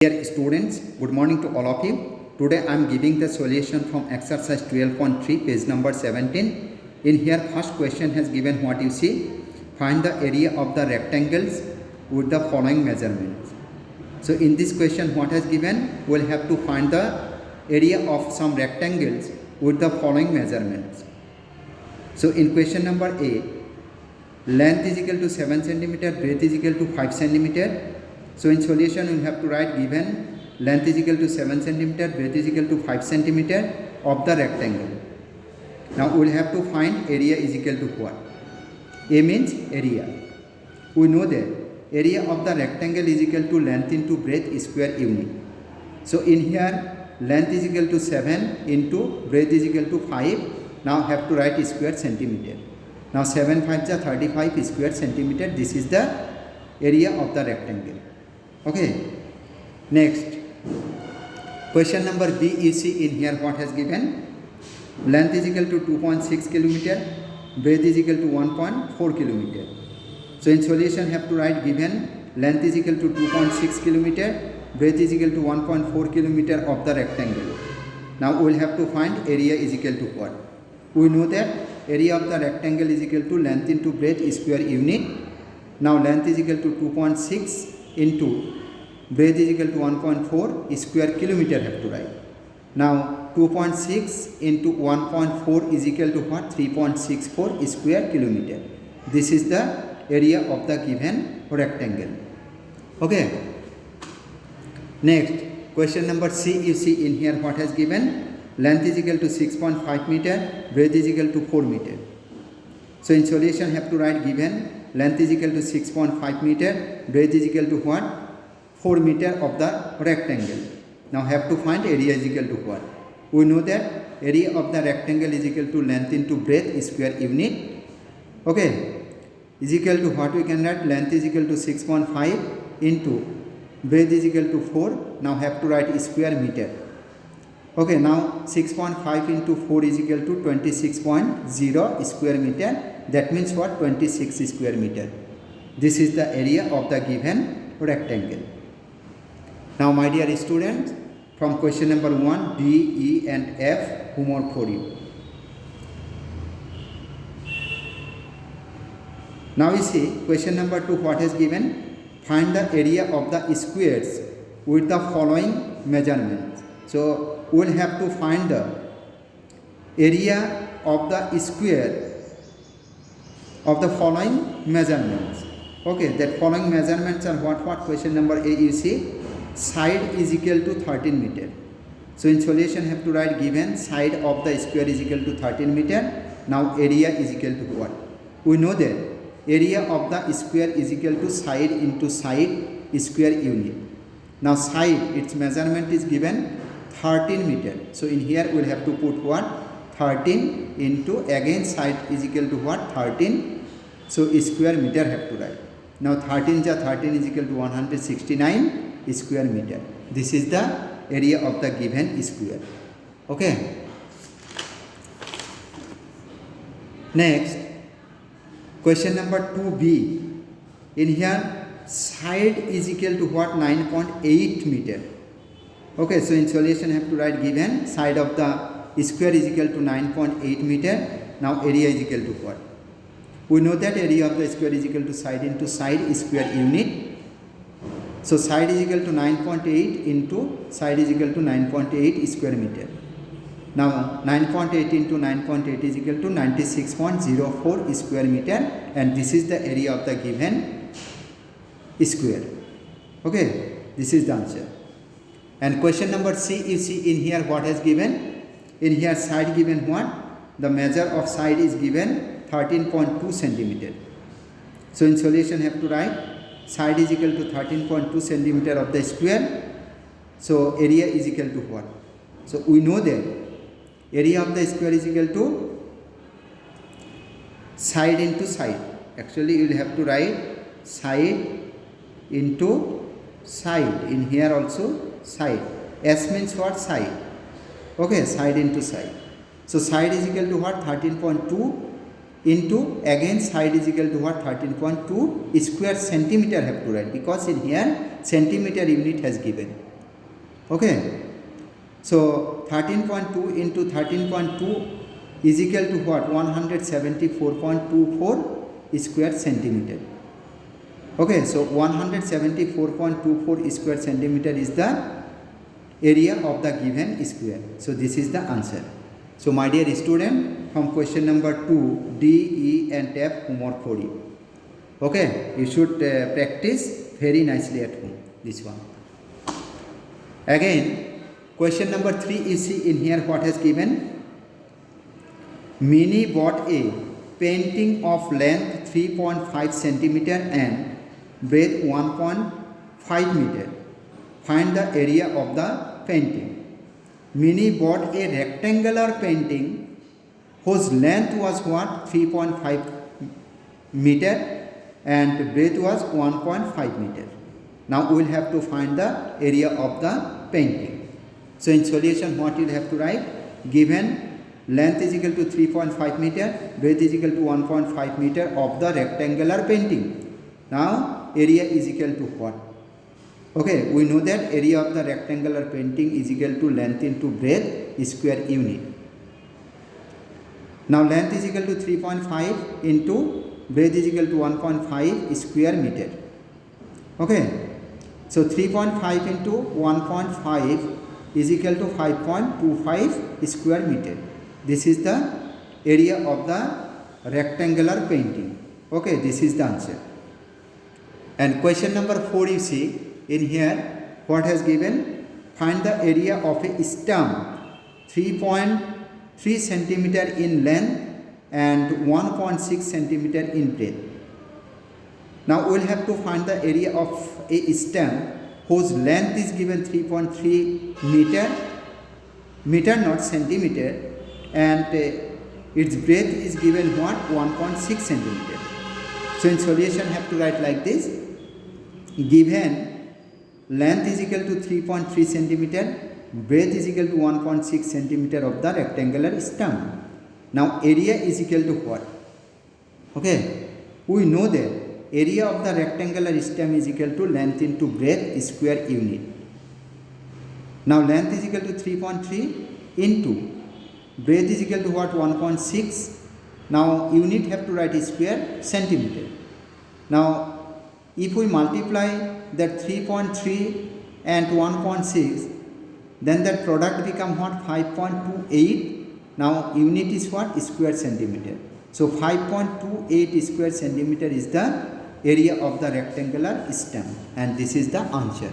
Dear students, good morning to all of you. Today I am giving the solution from exercise 12.3 page number 17. In here first question has given what you see. Find the area of the rectangles with the following measurements. So in this question what has given, we will have to find the area of some rectangles with the following measurements. So in question number A, length is equal to 7 cm, breadth is equal to 5 cm. So in solution we have to write given length is equal to 7 cm, breadth is equal to 5 cm of the rectangle. Now we will have to find area is equal to what? A means area. We know that area of the rectangle is equal to length into breadth square unit. So in here length is equal to 7 into breadth is equal to 5. Now have to write square centimeter. Now 7 5 is 35 square centimeter. This is the area of the rectangle. Okay, next question number B, you see in here what has given length is equal to 2.6 kilometer, breadth is equal to 1.4 kilometer. So in solution have to write given length is equal to 2.6 kilometer, breadth is equal to 1.4 kilometer of the rectangle. Now we will have to find area is equal to what? We know that area of the rectangle is equal to length into breadth square unit. Now length is equal to 2.6 into breadth is equal to 1.4 square kilometer have to write. Now 2.6 into 1.4 is equal to what? 3.64 square kilometer. This is the area of the given rectangle. Okay. Next question number C, you see in here what has given length is equal to 6.5 meter, breadth is equal to 4 meter. So in solution have to write given length is equal to 6.5 meter, breadth is equal to what? 4 meter of the rectangle. Now have to find area is equal to what? We know that area of the rectangle is equal to length into breadth square unit. Okay, is equal to what we can write? Length is equal to 6.5 into breadth is equal to 4. Now have to write square meter. Okay, now 6.5 into 4 is equal to 26.0 square meter. That means what? 26 square meter. This is the area of the given rectangle. Now my dear students, from question number 1, D, E and F, homework for you. Now you see question number 2 what has given? Find the area of the squares with the following measurements. So we will have to find the area of the square of the following measurements. Okay, that following measurements are what? Question number A, you see side is equal to 13 meter. So in solution have to write given side of the square is equal to 13 meter. Now area is equal to what? We know that area of the square is equal to side into side square unit. Now side, its measurement is given 13 meter. So in here we will have to put what? 13 into again side is equal to what? 13. So square meter have to write. Now 13 is equal to 169 square meter. This is the area of the given square. Okay. Next question number 2B. In here side is equal to what? 9.8 meter. Okay, so in solution have to write given side of the square is equal to 9.8 meter. Now area is equal to what? We know that area of the square is equal to side into side square unit. So side is equal to 9.8 into side is equal to 9.8 square meter. Now 9.8 into 9.8 is equal to 96.04 square meter, and this is the area of the given square. Okay, this is the answer. And question number C, you see in here what has given? In here side given what? The measure of side is given 13.2 centimeter. So in solution have to write side is equal to 13.2 centimeter of the square. So area is equal to what? So we know that area of the square is equal to side into side. Actually you will have to write side into side. In here also side. S means what? Side. Okay, side into side. So side is equal to what? 13.2 into again side is equal to what? 13.2 square centimeter have to write, because in here centimeter unit has given. Okay. So 13.2 into 13.2 is equal to what? 174.24 square centimeter. Okay, so 174.24 square centimeter is the area of the given square. So this is the answer. So my dear student, from question number 2, D, E and F homework for you. Okay, you should practice very nicely at home, this one. Again, question number 3, you see in here what has given. Mini bought a painting of length 3.5 centimeter and breadth 1.5 meter. Find the area of the painting. Mini bought a rectangular painting whose length was what? 3.5 meter and breadth was 1.5 meter. Now we will have to find the area of the painting. So in solution, what you will have to write? Given length is equal to 3.5 meter, breadth is equal to 1.5 meter of the rectangular painting. Now area is equal to what? Okay, we know that area of the rectangular painting is equal to length into breadth square unit. Now length is equal to 3.5 into breadth is equal to 1.5 square meter. Okay, so 3.5 into 1.5 is equal to 5.25 square meter. This is the area of the rectangular painting. Okay, this is the answer. And question number 4, you see in here what has given. Find the area of a stem 3.3 centimeter in length and 1.6 centimeter in breadth. Now we will have to find the area of a stem whose length is given 3.3 meter not centimeter, and its breadth is given what? 1.6 centimeter. So in solution have to write like this. Given length is equal to 3.3 centimeter, breadth is equal to 1.6 centimeter of the rectangular stem. Now area is equal to what? Okay, we know that area of the rectangular stem is equal to length into breadth square unit. Now length is equal to 3.3 into breadth is equal to what? 1.6. Now unit have to write square centimeter. Now if we multiply that 3.3 and 1.6, then that product become what? 5.28. Now unit is what? Square centimeter. So 5.28 square centimeter is the area of the rectangular stem, and this is the answer.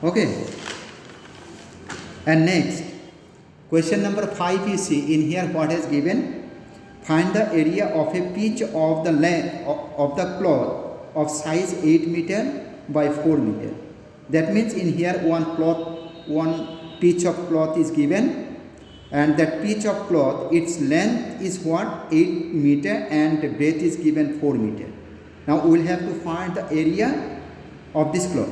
Okay. And next, question number 5, you see in here what has given. Find the area of a piece of the length of the cloth of size 8 meter by 4 meter. That means in here one piece of cloth is given, and that piece of cloth, its length is what? 8 meter and breadth is given 4 meter. Now we will have to find the area of this cloth.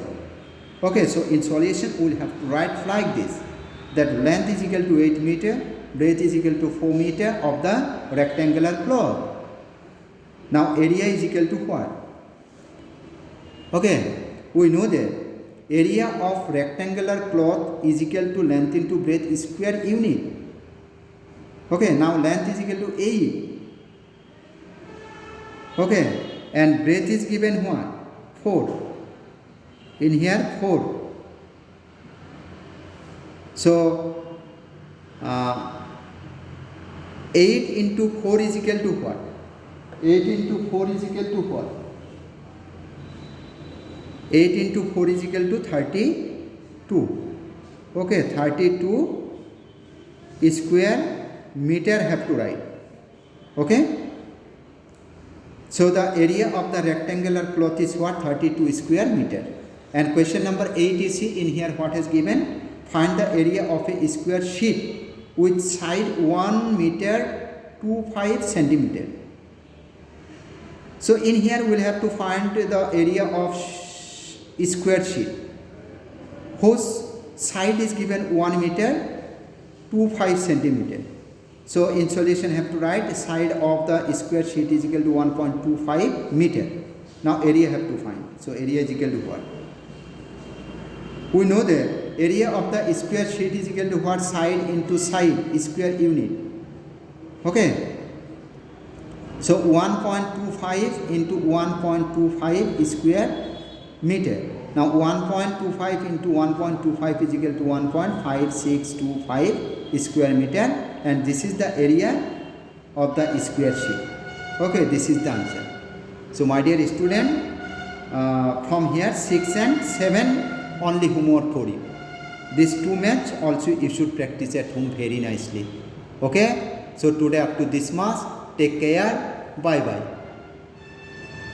Okay, so in solution we will have to write like this, that length is equal to 8 meter, breadth is equal to 4 meter of the rectangular cloth. Now area is equal to what? Okay, we know that area of rectangular cloth is equal to length into breadth square unit. Okay, now length is equal to 8. Okay, and breadth is given what? 4. In here 4. So 8 into 4 is equal to what? 8 into 4 is equal to what? 8 into 4 is equal to 32. Okay, 32 square meter have to write. Okay. So the area of the rectangular cloth is what? 32 square meter. And question number 8, you see in here what has given. Find the area of a square sheet with side 1 meter 25 centimeter. So in here we will have to find the area of square sheet whose side is given 1 meter 25 centimeter. So in solution have to write side of the square sheet is equal to 1.25 meter. Now area have to find. So area is equal to what? We know that area of the square sheet is equal to what? Side into side square unit. Okay, so 1.25 into 1.25 square meter. Now 1.25 into 1.25 is equal to 1.5625 square meter, and this is the area of the square sheet. Okay, this is the answer. So my dear student, from here 6 and 7 only homework for you. These two maths also you should practice at home very nicely. Okay, so today up to this much. Take care. Bye bye.